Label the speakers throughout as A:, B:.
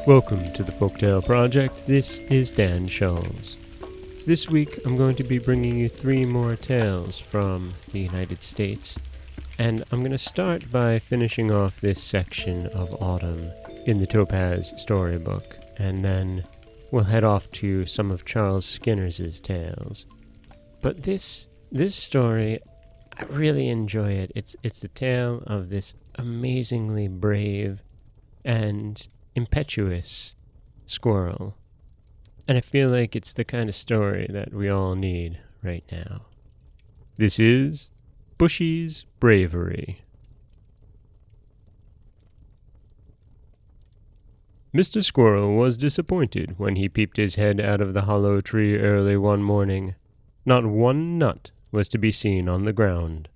A: Welcome to the Folktale Project. This is Dan Scholes. This week I'm going to be bringing you 3 more tales from the United States, and I'm going to start by finishing off this section of autumn in the Topaz Story Book, and then we'll head off to some of Charles Skinner's tales. But this story, I really enjoy it. It's the tale of this amazingly brave and impetuous squirrel. And I feel like it's the kind of story that we all need right now. This is Bushy's Bravery. Mr. Squirrel was disappointed when he peeped his head out of the hollow tree early one morning. Not one nut was to be seen on the ground.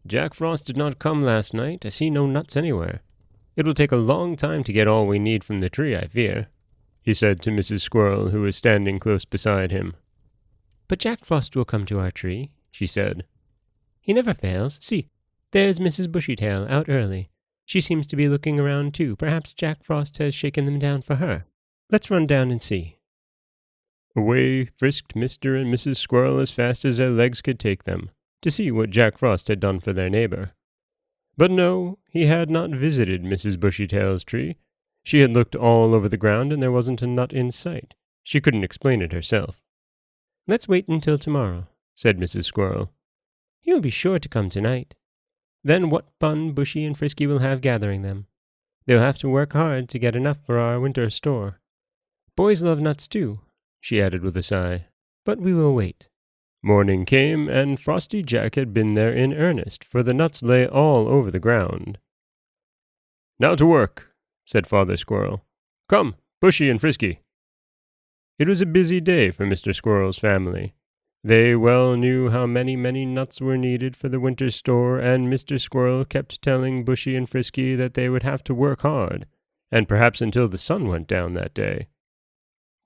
A: "Jack Frost did not come last night. I see no nuts anywhere. It will take a long time to get all we need from the tree, I fear," he said to Mrs. Squirrel, who was standing close beside him. "But Jack Frost will come to our tree," she said. "He never fails. See, there's Mrs. Bushytail out early. She seems to be looking around too. Perhaps Jack Frost has shaken them down for her. Let's run down and see." Away frisked Mr. and Mrs. Squirrel as fast as their legs could take them, to see what Jack Frost had done for their neighbor. But no, he had not visited Mrs. Bushytail's tree. She had looked all over the ground, and there wasn't a nut in sight. She couldn't explain it herself. "Let's wait until tomorrow," said Mrs. Squirrel. "He will be sure to come tonight. Then what fun Bushy and Frisky will have gathering them. They'll have to work hard to get enough for our winter store. Boys love nuts too," she added with a sigh. "But we will wait." Morning came, and Frosty Jack had been there in earnest, for the nuts lay all over the ground. "Now to work," said Father Squirrel. "Come, Bushy and Frisky." It was a busy day for Mr. Squirrel's family. They well knew how many nuts were needed for the winter store, and Mr. Squirrel kept telling Bushy and Frisky that they would have to work hard, and perhaps until the sun went down that day.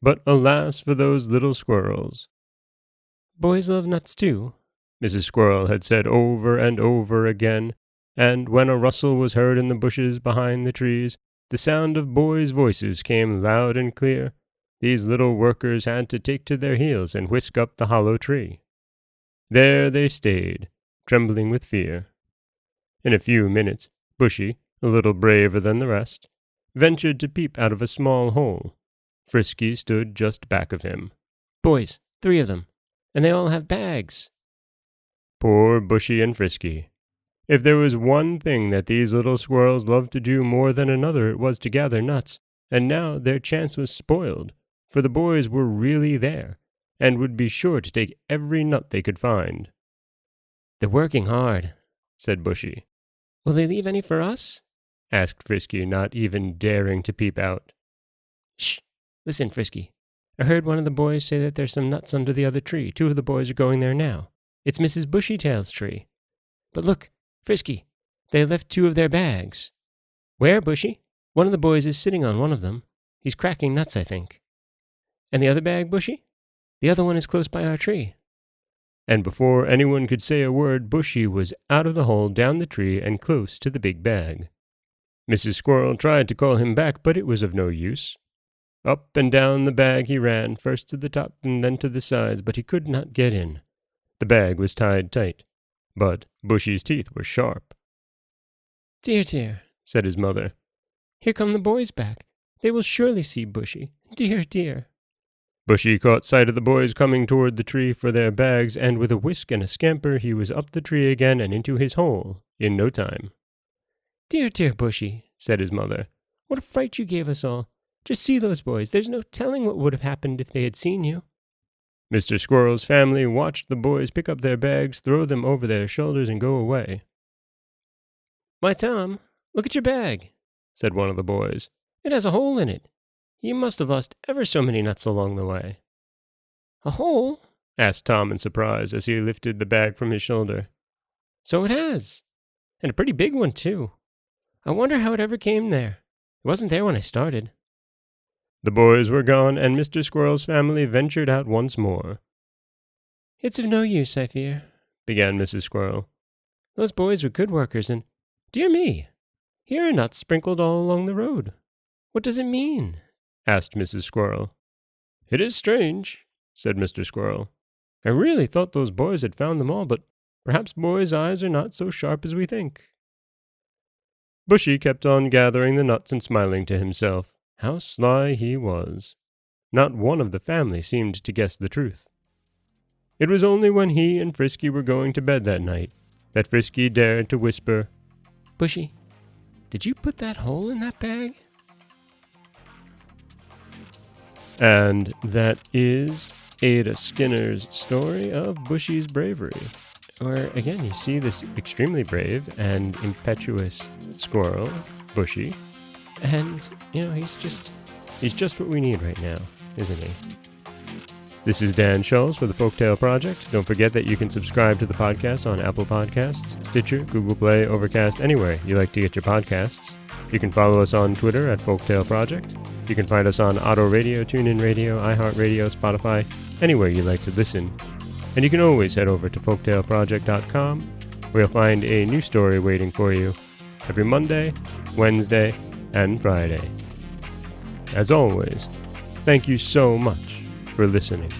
A: But alas for those little squirrels. "Boys love nuts too," Mrs. Squirrel had said over and over again, and when a rustle was heard in the bushes behind the trees, the sound of boys' voices came loud and clear. These little workers had to take to their heels and whisk up the hollow tree. There they stayed, trembling with fear. In a few minutes, Bushy, a little braver than the rest, ventured to peep out of a small hole. Frisky stood just back of him. "Boys, 3 of them. And they all have bags." Poor Bushy and Frisky. If there was one thing that these little squirrels loved to do more than another, it was to gather nuts, and now their chance was spoiled, for the boys were really there, and would be sure to take every nut they could find. "They're working hard," said Bushy. "Will they leave any for us?" asked Frisky, not even daring to peep out. "Shh! Listen, Frisky. I heard one of the boys say that there's some nuts under the other tree. 2 of the boys are going there now. It's Mrs. Bushytail's tree. But look, Frisky, they left 2 of their bags." "Where, Bushy?" "One of the boys is sitting on one of them. He's cracking nuts, I think." "And the other bag, Bushy?" "The other one is close by our tree." And before anyone could say a word, Bushy was out of the hole, down the tree, and close to the big bag. Mrs. Squirrel tried to call him back, but it was of no use. Up and down the bag he ran, first to the top and then to the sides, but he could not get in. The bag was tied tight, but Bushy's teeth were sharp. "Dear, dear," said his mother. "Here come the boys back. They will surely see Bushy. Dear, dear." Bushy caught sight of the boys coming toward the tree for their bags, and with a whisk and a scamper he was up the tree again and into his hole in no time. "Dear, dear Bushy," said his mother. "What a fright you gave us all. Just see those boys. There's no telling what would have happened if they had seen you." Mr. Squirrel's family watched the boys pick up their bags, throw them over their shoulders, and go away. "Why, Tom, look at your bag," said one of the boys. "It has a hole in it. You must have lost ever so many nuts along the way." "A hole?" asked Tom in surprise as he lifted the bag from his shoulder. "So it has. And a pretty big one, too. I wonder how it ever came there. It wasn't there when I started." The boys were gone, and Mr. Squirrel's family ventured out once more. "It's of no use, I fear," began Mrs. Squirrel. "Those boys were good workers, and, dear me, here are nuts sprinkled all along the road. What does it mean?" asked Mrs. Squirrel. "It is strange," said Mr. Squirrel. "I really thought those boys had found them all, but perhaps boys' eyes are not so sharp as we think." Bushy kept on gathering the nuts and smiling to himself. How sly he was! Not one of the family seemed to guess the truth. It was only when he and Frisky were going to bed that night that Frisky dared to whisper, "Bushy, did you put that hole in that bag?" And that is Ada Skinner's story of Bushy's bravery. Where, again, you see this extremely brave and impetuous squirrel, Bushy. And, he's just what we need right now, isn't he? This is Dan Schulz for the Folktale Project. Don't forget that you can subscribe to the podcast on Apple Podcasts, Stitcher, Google Play, Overcast, anywhere you like to get your podcasts. You can follow us on Twitter at Folktale Project. You can find us on Auto Radio, TuneIn Radio, iHeartRadio, Spotify, anywhere you like to listen. And you can always head over to folktaleproject.com, where you'll find a new story waiting for you every Monday, Wednesday, and Friday. As always, thank you so much for listening.